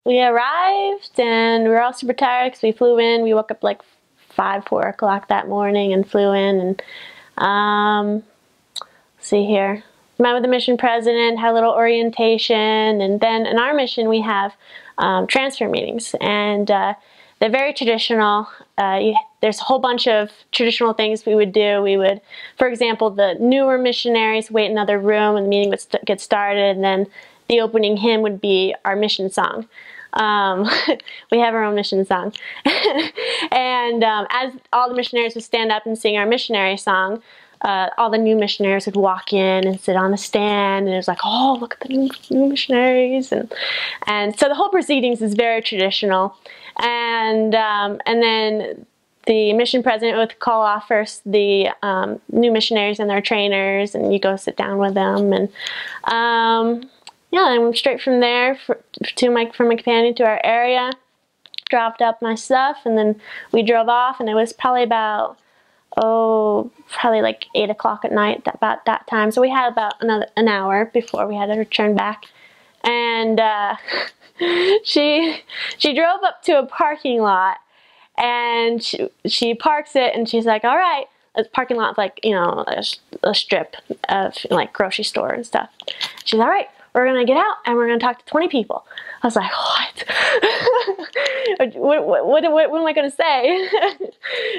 we arrived and we were all super tired because we flew in. We woke up like 4 o'clock that morning and flew in. And let's see here. Met with the mission president, had a little orientation, and then in our mission we have transfer meetings, and they're very traditional. There's a whole bunch of traditional things we would do. We would, for example, the newer missionaries wait in another room and the meeting would get started, and then the opening hymn would be our mission song. We have our own mission song. And as all the missionaries would stand up and sing our missionary song, all the new missionaries would walk in and sit on the stand, and it was like, oh, look at the new missionaries, and so the whole proceedings is very traditional. And then the mission president would call off first the new missionaries and their trainers, and you go sit down with them, and yeah, I went straight from there from my companion to our area, dropped up my stuff, and then we drove off, and it was probably about probably like 8 o'clock at night, about that time. So we had about an hour before we had to return back. And she drove up to a parking lot, and she parks it, and she's like, all right, the parking lot, like, you know, a strip of like grocery store and stuff. She's all right, we're gonna get out and we're gonna talk to 20 people. I was like, what? what am I gonna say?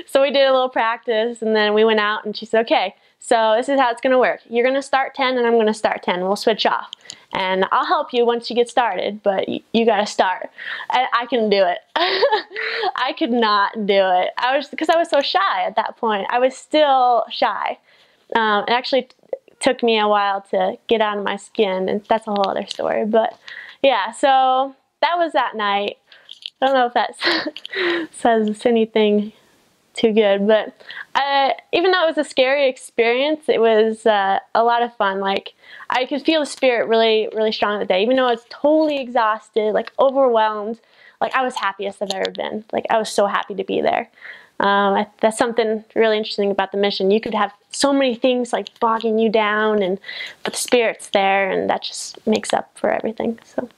So we did a little practice, and then we went out, and she said, okay, so this is how it's gonna work. You're gonna start 10 and I'm gonna start 10. We'll switch off. And I'll help you once you get started, but you gotta start. And I can do it. I could not do it. Because I was so shy at that point. I was still shy. It actually took me a while to get out of my skin, and that's a whole other story. But yeah, so that was that night. I don't know if that says anything too good, but even though it was a scary experience, it was a lot of fun. Like, I could feel the spirit really, really strong that day. Even though I was totally exhausted, like overwhelmed, like I was happiest I've ever been. Like, I was so happy to be there. That's something really interesting about the mission. You could have so many things like bogging you down, but the spirit's there, and that just makes up for everything. So.